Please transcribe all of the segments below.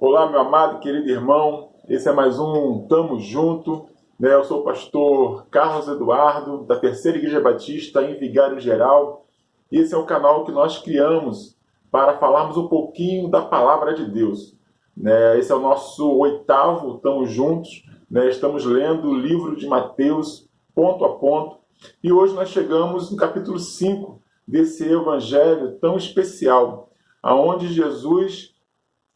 Olá, meu amado e querido irmão. Esse é mais um Tamo Junto. Eu sou o pastor Carlos Eduardo, da Terceira Igreja Batista, em Vigário Geral. Esse é o canal que nós criamos para falarmos um pouquinho da Palavra de Deus. Esse é o nosso oitavo Tamo Juntos. Estamos lendo o livro de Mateus, ponto a ponto. E hoje nós chegamos no capítulo 5 desse evangelho tão especial, aonde Jesus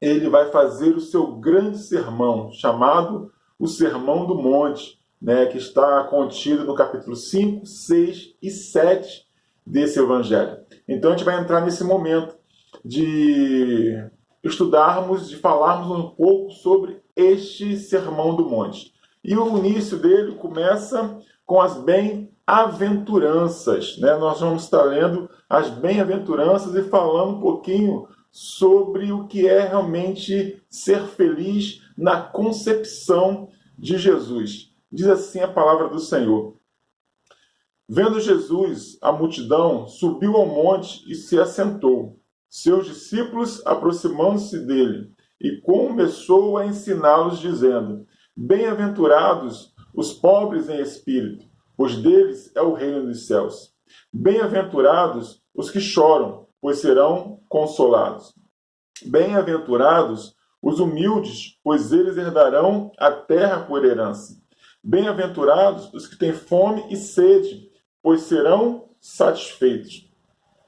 ele vai fazer o seu grande sermão, chamado o Sermão do Monte, que está contido no capítulo 5, 6 e 7 desse evangelho. Então a gente vai entrar nesse momento de estudarmos, de falarmos um pouco sobre este Sermão do Monte. E o início dele começa com as bem-aventuranças. Nós vamos estar lendo as bem-aventuranças e falando um pouquinho sobre o que é realmente ser feliz na concepção de Jesus. Diz assim a palavra do Senhor. Vendo Jesus a multidão, subiu ao monte e se assentou. Seus discípulos aproximando-se dele, e começou a ensiná-los, dizendo: Bem-aventurados os pobres em espírito, pois deles é o reino dos céus. Bem-aventurados os que choram, pois serão consolados. Bem-aventurados os humildes, pois eles herdarão a terra por herança. Bem-aventurados os que têm fome e sede, pois serão satisfeitos.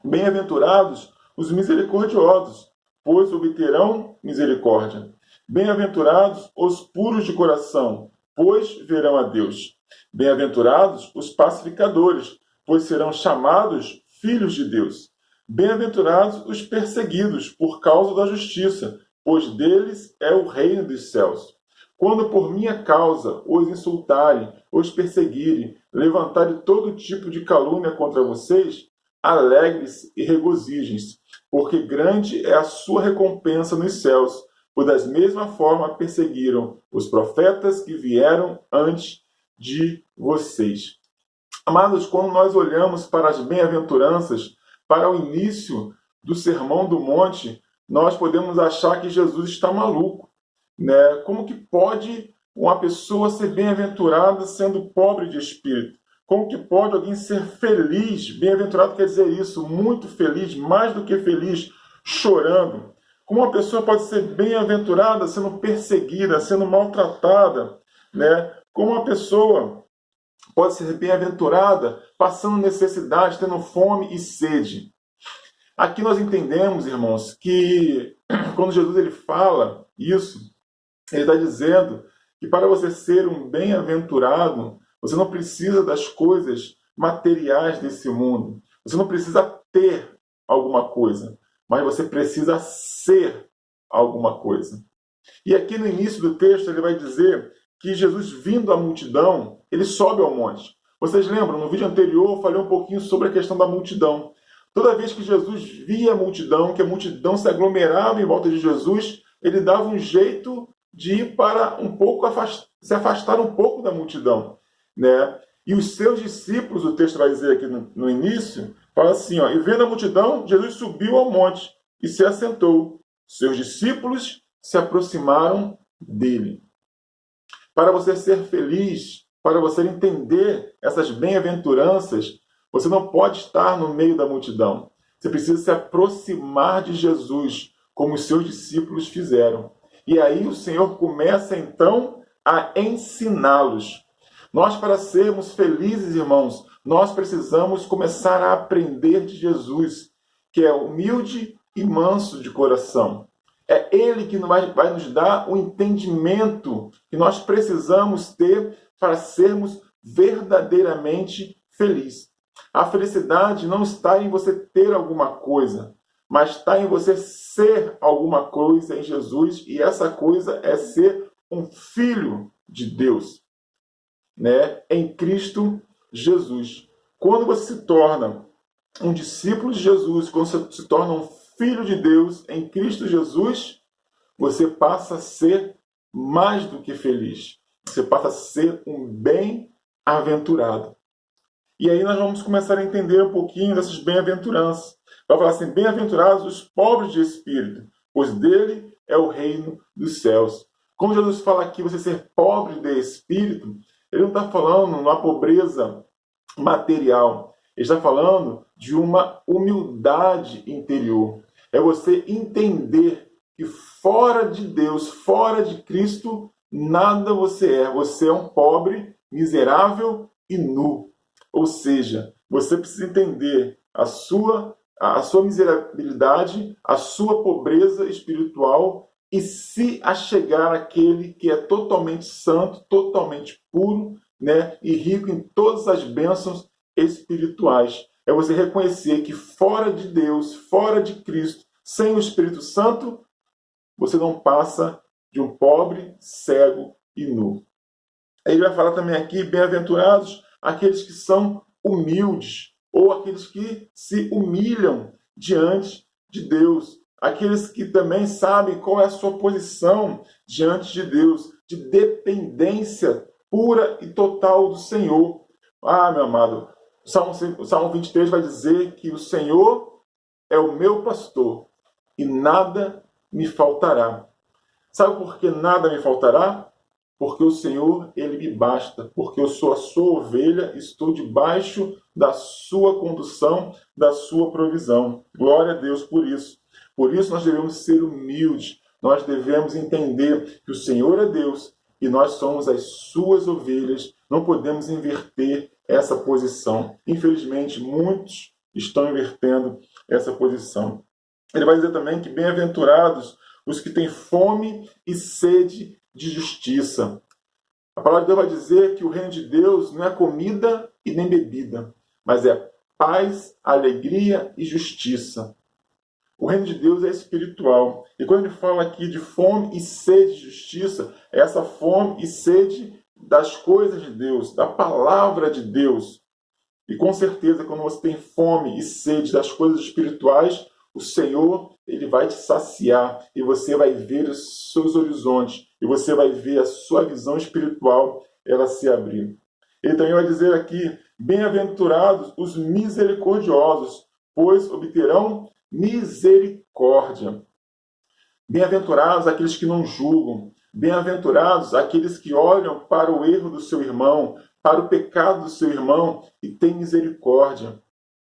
Bem-aventurados os misericordiosos, pois obterão misericórdia. Bem-aventurados os puros de coração, pois verão a Deus. Bem-aventurados os pacificadores, pois serão chamados filhos de Deus. Bem-aventurados os perseguidos por causa da justiça, pois deles é o reino dos céus. Quando por minha causa os insultarem, os perseguirem, levantarem todo tipo de calúnia contra vocês, alegre-se e regozijem-se, porque grande é a sua recompensa nos céus, pois da mesma forma perseguiram os profetas que vieram antes de vocês. Amados, quando nós olhamos para as bem-aventuranças, para o início do Sermão do Monte, nós podemos achar que Jesus está maluco. Como que pode uma pessoa ser bem-aventurada sendo pobre de espírito? Como que pode alguém ser feliz? Bem-aventurado quer dizer isso, muito feliz, mais do que feliz, chorando. Como uma pessoa pode ser bem-aventurada sendo perseguida, sendo maltratada? Como uma pessoa pode ser bem-aventurada passando necessidade, tendo fome e sede? Aqui nós entendemos, irmãos, que quando Jesus ele fala isso, ele está dizendo que para você ser um bem-aventurado, você não precisa das coisas materiais desse mundo. Você não precisa ter alguma coisa, mas você precisa ser alguma coisa. E aqui no início do texto ele vai dizer que Jesus, vindo à multidão, ele sobe ao monte. Vocês lembram, no vídeo anterior eu falei um pouquinho sobre a questão da multidão. Toda vez que Jesus via a multidão, que a multidão se aglomerava em volta de Jesus, ele dava um jeito de ir para um pouco se afastar um pouco da multidão. E os seus discípulos, o texto vai dizer aqui no início, fala assim, e vendo a multidão, Jesus subiu ao monte e se assentou. Seus discípulos se aproximaram dele. Para você ser feliz, para você entender essas bem-aventuranças, você não pode estar no meio da multidão. Você precisa se aproximar de Jesus, como os seus discípulos fizeram. E aí o Senhor começa então a ensiná-los. Nós, para sermos felizes, irmãos, nós precisamos começar a aprender de Jesus, que é humilde e manso de coração. É Ele que vai nos dar o entendimento que nós precisamos ter para sermos verdadeiramente felizes. A felicidade não está em você ter alguma coisa, mas está em você ser alguma coisa em Jesus, e essa coisa é ser um filho de Deus, em Cristo Jesus. Quando você se torna um discípulo de Jesus, quando você se torna um filho de Deus em Cristo Jesus, você passa a ser mais do que feliz. Você passa a ser um bem-aventurado. E aí nós vamos começar a entender um pouquinho dessas bem-aventuranças. Vai falar assim, bem-aventurados os pobres de espírito, pois dele é o reino dos céus. Quando Jesus fala aqui você ser pobre de espírito, ele não está falando numa pobreza material. Ele está falando de uma humildade interior. É você entender que fora de Deus, fora de Cristo, nada você é. Você é um pobre, miserável e nu. Ou seja, você precisa entender a sua miserabilidade, a sua pobreza espiritual e se achegar àquele que é totalmente santo, totalmente puro, né, e rico em todas as bênçãos espirituais. É você reconhecer que fora de Deus, fora de Cristo, sem o Espírito Santo, você não passa de um pobre, cego e nu. Ele vai falar também aqui, bem-aventurados aqueles que são humildes, ou aqueles que se humilham diante de Deus, aqueles que também sabem qual é a sua posição diante de Deus, de dependência pura e total do Senhor. Ah, meu amado, o Salmo 23 vai dizer que o Senhor é o meu pastor e nada me faltará. Sabe por que nada me faltará? Porque o Senhor, Ele me basta, porque eu sou a sua ovelha, estou debaixo da sua condução, da sua provisão. Glória a Deus por isso. Por isso nós devemos ser humildes, nós devemos entender que o Senhor é Deus e nós somos as suas ovelhas, não podemos inverter essa posição. Infelizmente, muitos estão invertendo essa posição. Ele vai dizer também que bem-aventurados os que têm fome e sede de justiça. A palavra de Deus vai dizer que o reino de Deus não é comida e nem bebida, mas é paz, alegria e justiça. O reino de Deus é espiritual. E quando ele fala aqui de fome e sede de justiça, é essa fome e sede das coisas de Deus, da palavra de Deus. E com certeza, quando você tem fome e sede das coisas espirituais, o Senhor, Ele vai te saciar e você vai ver os seus horizontes e você vai ver a sua visão espiritual ela se abrir. Ele também vai dizer aqui, bem-aventurados os misericordiosos, pois obterão misericórdia. Bem-aventurados aqueles que não julgam, bem-aventurados aqueles que olham para o erro do seu irmão, para o pecado do seu irmão e têm misericórdia.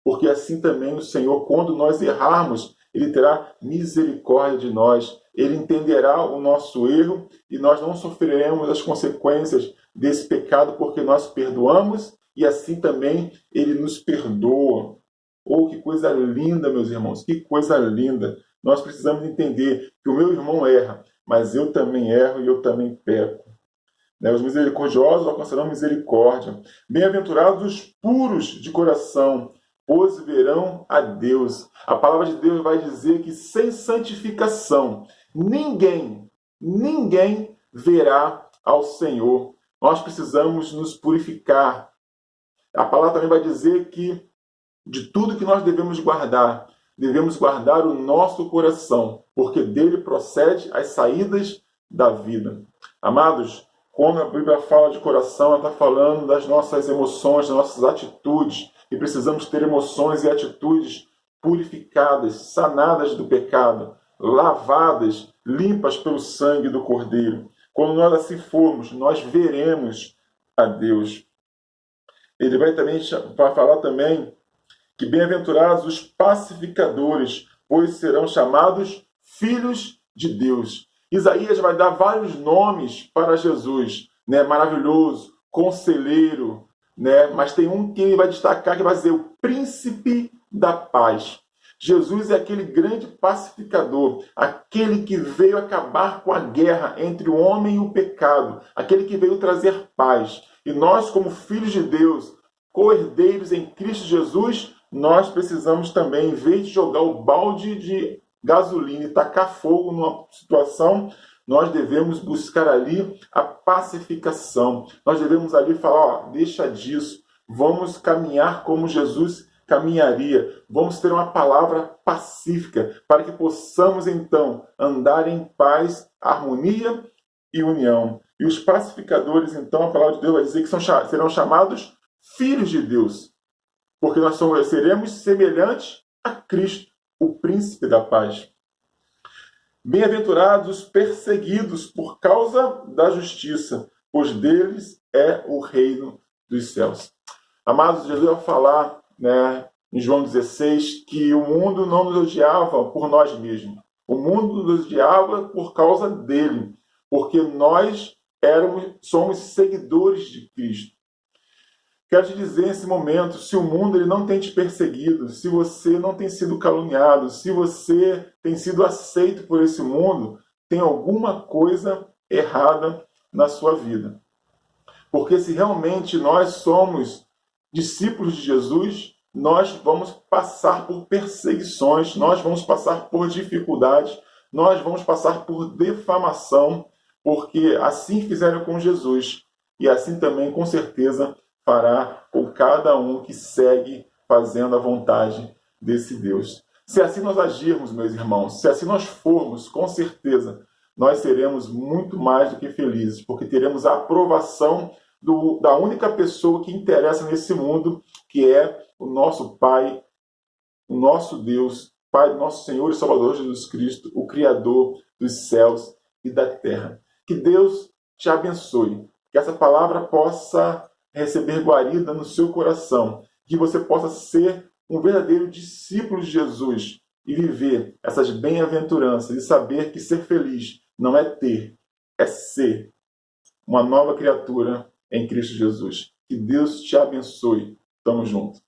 Porque assim também o Senhor, quando nós errarmos, Ele terá misericórdia de nós. Ele entenderá o nosso erro e nós não sofreremos as consequências desse pecado porque nós perdoamos e assim também Ele nos perdoa. Oh, que coisa linda, meus irmãos, que coisa linda. Nós precisamos entender que o meu irmão erra, mas eu também erro e eu também peco. Os misericordiosos alcançarão misericórdia. Bem-aventurados os puros de coração, pois verão a Deus. A palavra de Deus vai dizer que sem santificação, ninguém verá ao Senhor. Nós precisamos nos purificar. A palavra também vai dizer que de tudo que nós devemos guardar o nosso coração, porque dele procede as saídas da vida. Amados, quando a Bíblia fala de coração, ela está falando das nossas emoções, das nossas atitudes. E precisamos ter emoções e atitudes purificadas, sanadas do pecado, lavadas, limpas pelo sangue do Cordeiro. Quando nós assim formos, nós veremos a Deus. Ele vai falar também que bem-aventurados os pacificadores, pois serão chamados filhos de Deus. Isaías vai dar vários nomes para Jesus, maravilhoso, conselheiro, mas tem um que ele vai destacar, que vai dizer o príncipe da paz. Jesus é aquele grande pacificador, aquele que veio acabar com a guerra entre o homem e o pecado, aquele que veio trazer paz. E nós, como filhos de Deus, co-herdeiros em Cristo Jesus, nós precisamos também, em vez de jogar o balde de gasolina e tacar fogo numa situação, nós devemos buscar ali a pacificação. Nós devemos ali falar, deixa disso, vamos caminhar como Jesus caminharia. Vamos ter uma palavra pacífica para que possamos, então, andar em paz, harmonia e união. E os pacificadores, então, a palavra de Deus vai dizer que serão chamados filhos de Deus, porque nós seremos semelhantes a Cristo, o príncipe da paz. Bem-aventurados os perseguidos por causa da justiça, pois deles é o reino dos céus. Amados, Jesus vai falar, em João 16, que o mundo não nos odiava por nós mesmos. O mundo nos odiava por causa dele, porque nós somos seguidores de Cristo. Quero te dizer nesse momento, se o mundo ele não tem te perseguido, se você não tem sido caluniado, se você tem sido aceito por esse mundo, tem alguma coisa errada na sua vida. Porque se realmente nós somos discípulos de Jesus, nós vamos passar por perseguições, nós vamos passar por dificuldades, nós vamos passar por defamação, porque assim fizeram com Jesus, e assim também, com certeza, fará com cada um que segue fazendo a vontade desse Deus. Se assim nós agirmos, meus irmãos, se assim nós formos, com certeza, nós seremos muito mais do que felizes, porque teremos a aprovação da única pessoa que interessa nesse mundo, que é o nosso Pai, o nosso Deus, Pai do nosso Senhor e Salvador Jesus Cristo, o Criador dos céus e da terra. Que Deus te abençoe, que essa palavra possa receber guarida no seu coração, que você possa ser um verdadeiro discípulo de Jesus e viver essas bem-aventuranças e saber que ser feliz não é ter, é ser uma nova criatura em Cristo Jesus. Que Deus te abençoe. Tamo junto.